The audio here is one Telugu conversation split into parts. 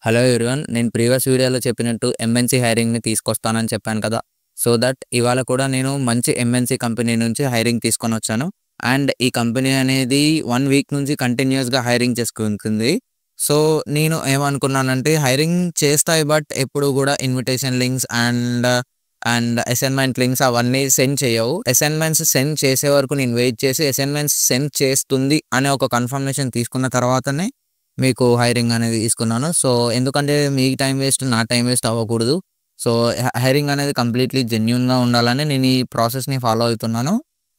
Hello everyone. నేను ప్రీవియస్ వీడియోలో చెప్పినట్టు ఎంఎన్‌సి హైరింగ్‌ని తీసుకొస్తానని చెప్పాను కదా! సో దట్ ఇవాళ కూడా నేను మంచి ఎంఎన్‌సి కంపెనీ నుంచి హైరింగ్ తీసుకొనొచ్చాను. అండ్ ఈ కంపెనీ అనేది 1 వీక్ నుంచి కంటిన్యూయస్‌గా హైరింగ్ చేసుకుంటుంది. సో నేను ఏమనుకున్నానంటే హైరింగ్ చేస్తాయి, బట్ ఎప్పుడు కూడా invitation links and assignment links అవన్నీ సెండ్ చేయవు. అసైన్‌మెంట్స్ సెండ్ చేసే వరకు నేను వెయిట్ చేసి అసైన్‌మెంట్స్ సెండ్ చేస్తుంది అనే ఒక కన్ఫర్మేషన్ తీసుకున్న తర్వాతనే మీకు హైరింగ్ అనేది తీసుకున్నాను. సో ఎందుకంటే మీ టైం వేస్ట్, నా టైం వేస్ట్ అవ్వకూడదు. సో హైరింగ్ అనేది కంప్లీట్‌లీ జెన్యూన్‌గా ఉండాలని నేను ఈ ప్రాసెస్‌ని ఫాలో అవుతున్నాను.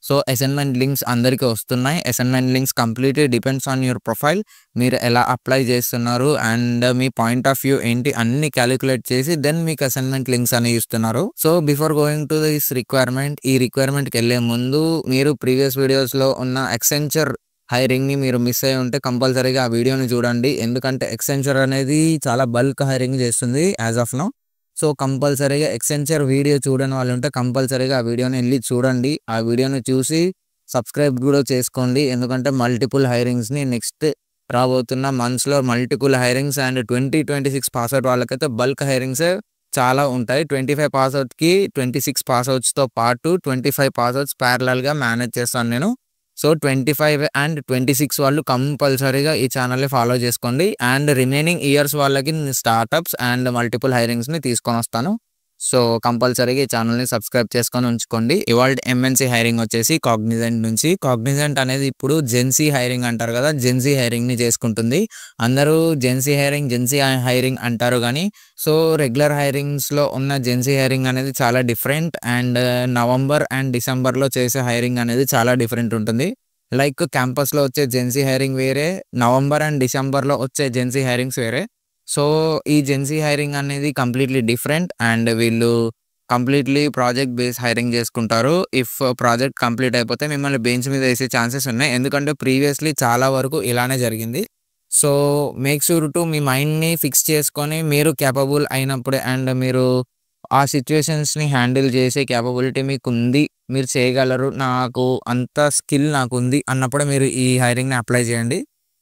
సో అసైన్‌మెంట్ లింక్స్ అందరికీ వస్తున్నాయి. Assignment links completely depends on your profile. మీరు ఎలా అప్లై చేస్తున్నారు and me point of view ఏంటి అన్నీ కాలిక్యులేట్ చేసి దెన్ మీకు అసైన్‌మెంట్ లింక్స్ అనేవి ఇస్తున్నారు. So before going to this requirement, ఈ రిక్వైర్మెంట్‌కెళ్ళే ముందు మీరు ప్రీవియస్ వీడియోస్‌లో ఉన్న యాక్సెంచర్ హైరింగ్‌ని మీరు మిస్ అయ్యి ఉంటే కంపల్సరీగా ఆ వీడియోని చూడండి. ఎందుకంటే యాక్సెంచర్ అనేది చాలా బల్క్ హైరింగ్ చేస్తుంది యాస్ ఆఫ్ నౌ. సో కంపల్సరీగా యాక్సెంచర్ వీడియో చూడని వాళ్ళు ఉంటే కంపల్సరీగా ఆ వీడియోని ఎళ్లి చూడండి. ఆ వీడియోని చూసి సబ్స్క్రైబ్ కూడా చేసుకోండి. ఎందుకంటే మల్టిపుల్ హైరింగ్స్‌ని నెక్స్ట్ రాబోతున్న మంత్స్‌లో మల్టిపుల్ హైరింగ్స్ అండ్ 2026 పాస్‌ఔట్ వాళ్ళకైతే బల్క్ హైరింగ్సే చాలా ఉంటాయి. 25 పాస్‌ఔట్‌కి 26 పాస్‌ఔట్స్‌తో పాటు 25 పాస్‌ఔట్స్ ప్యారలల్‌గా మేనేజ్ చేస్తాను నేను. సో 25 అండ్ 26 వాళ్ళు కంపల్సరీగా ఈ ఛానల్‌ని ఫాలో చేసుకోండి. అండ్ రిమైనింగ్ ఇయర్స్ వాళ్ళకి నేను స్టార్టప్స్ అండ్ మల్టిపుల్ హైరింగ్స్‌ని తీసుకొనొస్తాను. సో కంపల్సరీగా ఈ ఛానల్‌ని సబ్స్క్రైబ్ చేసుకొని ఉంచుకోండి. ఇవాల్టి ఎంఎన్‌సి హైరింగ్ వచ్చేసి కాగ్నిజెంట్ నుంచి. కాగ్నిజెంట్ అనేది ఇప్పుడు జెన్‌సీ హైరింగ్ అంటారు కదా! జెన్‌సీ హైరింగ్‌ని చేసుకుంటుంది. అందరూ జెన్‌సీ హైరింగ్ అంటారు గానీ, సో రెగ్యులర్ హైరింగ్స్‌లో ఉన్న జెన్‌సీ హైరింగ్ అనేది చాలా డిఫరెంట్. అండ్ నవంబర్ అండ్ డిసెంబర్‌లో చేసే హైరింగ్ అనేది చాలా డిఫరెంట్ ఉంటుంది. లైక్ క్యాంపస్‌లో వచ్చే జెన్‌సీ హైరింగ్ వేరే, నవంబర్ అండ్ డిసెంబర్‌లో వచ్చే జెన్‌సీ హైరింగ్స్ వేరే. సో ఈ జెన్‌సీ హైరింగ్ అనేది కంప్లీట్‌లీ డిఫరెంట్. అండ్ వీళ్ళు కంప్లీట్‌లీ ప్రాజెక్ట్ బేస్ హైరింగ్ చేసుకుంటారు. ఇఫ్ ప్రాజెక్ట్ కంప్లీట్ అయిపోతే మిమ్మల్ని బెంచ్ మీద ఏసే ఛాన్సెస్ ఉన్నాయి. ఎందుకంటే ప్రీవియస్‌లీ చాలా వరకు ఇలానే జరిగింది. So make sure to me మైండ్‌ని ఫిక్స్ చేసుకొని మీరు కేపబుల్ అయినప్పుడే అండ్ మీరు ఆ సిట్యుయేషన్స్‌ని హ్యాండిల్ చేసే కేపబిలిటీ మీకుంది, మీరు చేయగలరు, నాకు అంత స్కిల్ నాకుంది అన్నప్పుడే మీరు ఈ హైరింగ్‌ని అప్లై చేయండి.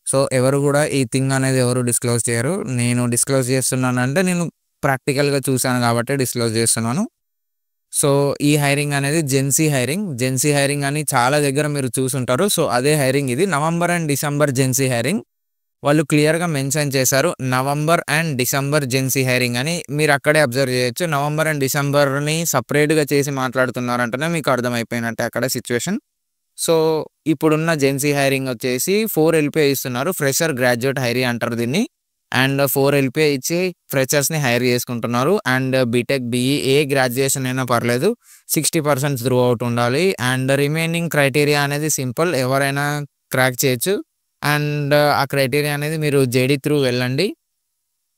సో ఎవరు కూడా ఈ థింగ్ అనేది ఎవరు డిస్క్లోజ్ చేయరు. నేను డిస్క్లోజ్ చేస్తున్నానంటే నేను ప్రాక్టికల్‌గా చూసాను కాబట్టి డిస్క్లోజ్ చేస్తున్నాను. సో ఈ హైరింగ్ అనేది జెన్‌సీ హైరింగ్. జెన్‌సీ హైరింగ్ అని చాలా దగ్గర మీరు చూసుంటారు. సో అదే హైరింగ్ ఇది. November and December Gen Z hiring. వాళ్ళు క్లియర్‌గా మెన్షన్ చేశారు. November and December Gen Z hiring అని. మీరు అక్కడే అబ్జర్వ్ చేయొచ్చు. నవంబర్ అండ్ డిసెంబర్‌ని సెపరేట్‌గా చేసి మాట్లాడుతున్నారంటేనే మీకు అర్థమైపోయినట్టే అక్కడ సిట్యుయేషన్. సో ఇప్పుడున్న జెన్‌సీ హైరింగ్ వచ్చేసి 4 ఎల్‌పిఏ ఇస్తున్నారు. ఫ్రెషర్ గ్రాడ్యుయేట్ హైరీ అంటారు దీన్ని. అండ్ 4 ఎల్‌పిఏ ఇచ్చి ఫ్రెషర్స్‌ని హైర్ చేసుకుంటున్నారు. అండ్ బీటెక్, బీఈ ఏ గ్రాడ్యుయేషన్ అయినా పర్లేదు. 60% త్రూ ఔట్ ఉండాలి. అండ్ రిమైనింగ్ క్రైటీరియా అనేది సింపుల్. ఎవరైనా క్రాక్ చేయొచ్చు. అండ్ ఆ క్రైటీరియా అనేది మీరు జేడీ త్రూ వెళ్ళండి.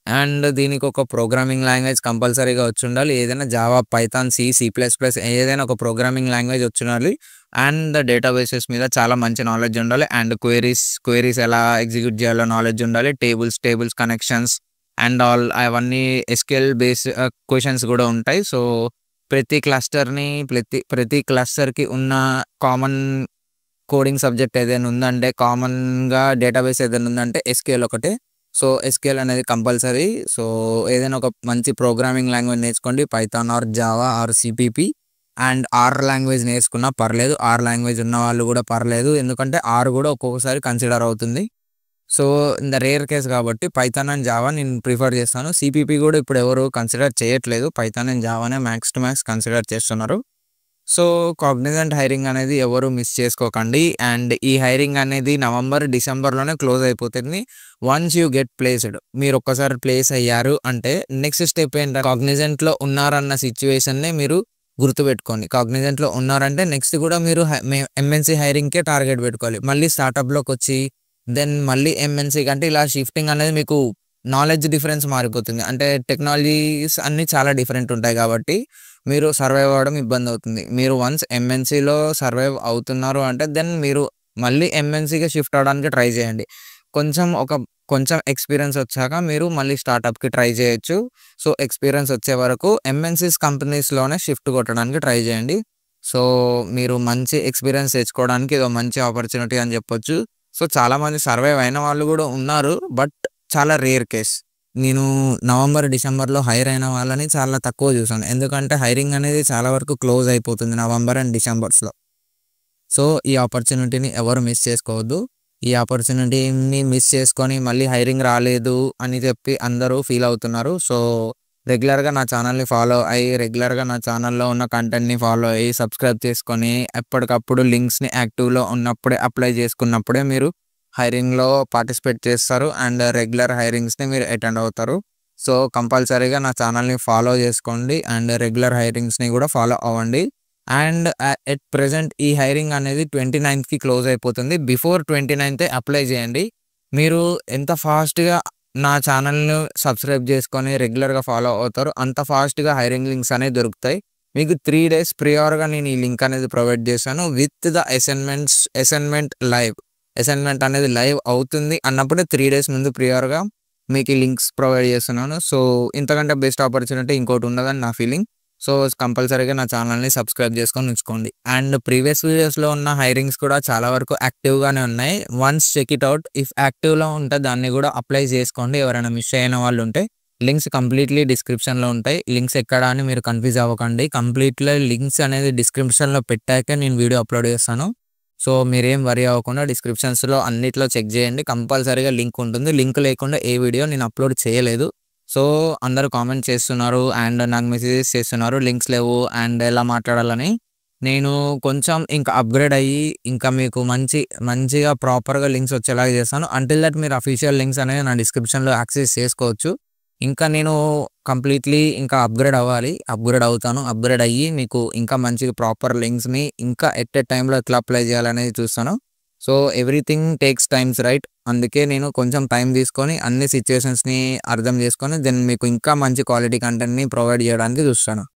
అండ్ దీనికి ఒక ప్రోగ్రామింగ్ లాంగ్వేజ్ కంపల్సరీగా వచ్చుండాలి. ఏదైనా Java, Python, C plus plus ఏదైనా ఒక ప్రోగ్రామింగ్ లాంగ్వేజ్ వచ్చుండాలి. అండ్ డేటాబేసెస్ మీద చాలా మంచి నాలెడ్జ్ ఉండాలి. అండ్ క్వెరీస్ ఎలా ఎగ్జిక్యూట్ చేయాలో నాలెడ్జ్ ఉండాలి. టేబుల్స్ కనెక్షన్స్ అండ్ ఆల్ అవన్నీ ఎస్‌క్యూఎల్ బేస్ క్వెషన్స్ కూడా ఉంటాయి. సో ప్రతి క్లస్టర్‌కి ఉన్న కామన్ కోడింగ్ సబ్జెక్ట్ ఏదైనా ఉందంటే, కామన్‌గా డేటాబేస్ ఏదైనా ఉందంటే ఎస్‌క్యూఎల్ ఒకటే. సో ఎస్‌క్యూఎల్ అనేది కంపల్సరీ. సో ఏదైనా ఒక మంచి ప్రోగ్రామింగ్ లాంగ్వేజ్ నేర్చుకోండి. Python or Java or CPP. And R language నేర్చుకున్నా పర్లేదు. ఆర్ లాంగ్వేజ్ ఉన్న వాళ్ళు కూడా పర్లేదు. ఎందుకంటే ఆర్ కూడా ఒక్కొక్కసారి కన్సిడర్ అవుతుంది. So in the rare case కాబట్టి పైథాన్ అండ్ జావా నేను ప్రిఫర్ చేస్తాను. సిపిపి కూడా ఇప్పుడు ఎవరు కన్సిడర్ చేయట్లేదు. పైథాన్ అండ్ జావానే మ్యాక్స్ టు మ్యాక్స్ కన్సిడర్ చేస్తున్నారు. సో కాగ్నిజెంట్ హైరింగ్ అనేది ఎవరు మిస్ చేసుకోకండి. అండ్ ఈ హైరింగ్ అనేది నవంబర్, డిసెంబర్‌లోనే క్లోజ్ అయిపోతుంది. వన్స్ యూ గెట్ ప్లేస్డ్, మీరు ఒక్కసారి ప్లేస్ అయ్యారు అంటే నెక్స్ట్ స్టెప్ ఏంటంటే కాగ్నిజెంట్‌లో ఉన్నారన్న సిట్యుయేషన్‌ని మీరు గుర్తుపెట్టుకోండి. కాగ్నిజెంట్‌లో ఉన్నారంటే నెక్స్ట్ కూడా మీరు ఎంఎన్‌సి హైరింగ్‌కే టార్గెట్ పెట్టుకోవాలి. మళ్ళీ స్టార్టప్‌లోకొచ్చి దెన్ మళ్ళీ ఎంఎన్‌సి కంటే ఇలా షిఫ్టింగ్ అనేది మీకు నాలెడ్జ్ డిఫరెన్స్ మారిపోతుంది. అంటే టెక్నాలజీస్ అన్నీ చాలా డిఫరెంట్ ఉంటాయి కాబట్టి మీరు సర్వైవ్ అవ్వడం ఇబ్బందవుతుంది. మీరు వన్స్ ఎంఎన్‌సిలో సర్వైవ్ అవుతున్నారు అంటే దెన్ మీరు మళ్ళీ ఎంఎన్‌సికి షిఫ్ట్ అవ్వడానికి ట్రై చేయండి. కొంచెం ఎక్స్‌పీరియన్స్ వచ్చాక మీరు మళ్ళీ స్టార్టప్‌కి ట్రై చేయొచ్చు. సో ఎక్స్‌పీరియన్స్ వచ్చే వరకు ఎంఎన్‌సిస్ కంపెనీస్‌లోనే షిఫ్ట్ కొట్టడానికి ట్రై చేయండి. సో మీరు మంచి ఎక్స్‌పీరియన్స్ తెచ్చుకోవడానికి ఇదో మంచి ఆపర్చునిటీ అని చెప్పొచ్చు. సో చాలామంది సర్వైవ్ అయిన వాళ్ళు కూడా ఉన్నారు. బట్ చాలా రేర్ కేస్. నేను నవంబర్, డిసెంబర్‌లో హైర్ అయిన వాళ్ళని చాలా తక్కువ చూసాను. ఎందుకంటే హైరింగ్ అనేది చాలా వరకు క్లోజ్ అయిపోతుంది నవంబర్ అండ్ డిసెంబర్స్‌లో. సో, ఈ ఆపర్చునిటీని ఎవరు మిస్ చేసుకోవద్దు. ఈ ఆపర్చునిటీని మిస్ చేసుకొని మళ్ళీ హైరింగ్ రాలేదు అని చెప్పి అందరూ ఫీల్ అవుతున్నారు. సో, రెగ్యులర్‌గా నా ఛానల్‌ని ఫాలో అయ్యి, రెగ్యులర్‌గా నా ఛానల్‌లో ఉన్న కంటెంట్‌ని ఫాలో అయ్యి, సబ్స్క్రైబ్ చేసుకొని, ఎప్పటికప్పుడు లింక్స్‌ని యాక్టివ్‌లో ఉన్నప్పుడే అప్లై చేసుకున్నప్పుడే మీరు హైరింగ్‌లో పార్టిసిపేట్ చేస్తారు. అండ్ రెగ్యులర్ హైరింగ్స్‌ని మీరు అటెండ్ అవుతారు. సో, కంపల్సరీగా నా ఛానల్‌ని ఫాలో చేసుకోండి. అండ్ రెగ్యులర్ హైరింగ్స్‌ని కూడా ఫాలో అవ్వండి. అండ్ ఎట్ ప్రెజెంట్ ఈ హైరింగ్ అనేది 29కి క్లోజ్ అయిపోతుంది. బిఫోర్ 29 అప్లై చేయండి. మీరు ఎంత ఫాస్ట్‌గా నా ఛానల్‌ని సబ్స్క్రైబ్ చేసుకొని రెగ్యులర్‌గా ఫాలో అవుతారో అంత ఫాస్ట్‌గా హైరింగ్ లింక్స్ అనేవి దొరుకుతాయి. మీకు 3 డేస్ ప్రియార్‌గా నేను ఈ లింక్ అనేది ప్రొవైడ్ చేశాను. With the assignment live. Assignment అనేది లైవ్ అవుతుంది అన్నప్పుడే 3 డేస్ ముందు ప్రియార్‌గా మీకు ఈ లింక్స్ ప్రొవైడ్ చేస్తున్నాను. సో, ఇంతకంటే బెస్ట్ ఆపర్చునిటీ ఇంకోటి ఉండదని నా ఫీలింగ్. సో, కంపల్సరీగా నా ఛానల్‌ని సబ్స్క్రైబ్ చేసుకొని ఉంచుకోండి. అండ్ ప్రీవియస్ వీడియోస్‌లో ఉన్న హైరింగ్స్ కూడా చాలా వరకు యాక్టివ్‌గానే ఉన్నాయి. Once check it out. If యాక్టివ్‌లో ఉంటే దాన్ని కూడా అప్లై చేసుకోండి. ఎవరైనా మిస్ అయిన వాళ్ళు ఉంటే. లింక్స్ కంప్లీట్‌లీ డిస్క్రిప్షన్‌లో ఉంటాయి. లింక్స్ ఎక్కడ అని మీరు కన్‌ఫ్యూజ్ అవ్వకండి. కంప్లీట్‌లీ లింక్స్ అనేది డిస్క్రిప్షన్‌లో పెట్టాకే నేను వీడియో అప్లోడ్ చేస్తాను. సో, మీరేం వరీ అవ్వకుండా డిస్క్రిప్షన్స్‌లో అన్నిట్లో చెక్ చేయండి. కంపల్సరీగా లింక్ ఉంటుంది. లింక్ లేకుండా ఏ వీడియో నేను అప్లోడ్ చేయలేదు. సో, అందరూ కామెంట్ చేస్తున్నారు అండ్ నాకు మెసేజెస్ చేస్తున్నారు. లింక్స్ లేవు అండ్ ఎలా మాట్లాడాలని. నేను కొంచెం ఇంకా అప్‌గ్రేడ్ అయ్యి ఇంకా మీకు మంచిగా ప్రాపర్‌గా లింక్స్ వచ్చేలాగా చేస్తాను. అంటిల్ థట్ మీరు అఫీషియల్ లింక్స్ అనేవి నా డిస్క్రిప్షన్‌లో యాక్సెస్ చేసుకోవచ్చు. ఇంకా నేను కంప్లీట్‌లీ ఇంకా అప్‌గ్రేడ్ అవ్వాలి. అప్‌గ్రేడ్ అవుతాను. అప్‌గ్రేడ్ అయ్యి మీకు ఇంకా మంచిగా ప్రాపర్ లింక్స్‌ని ఇంకా ఎట్ ఎ టైమ్‌లో ఎట్లా అప్లై చేయాలనేది చూస్తాను. So, everything takes times right. అందుకే నేను కొంచెం టైం తీసుకొని అన్ని సిట్యుయేషన్స్‌ని అర్థం చేసుకొని దెన్ మీకు ఇంకా మంచి క్వాలిటీ కంటెంట్‌ని ప్రొవైడ్ చేయడానికి చూస్తాను.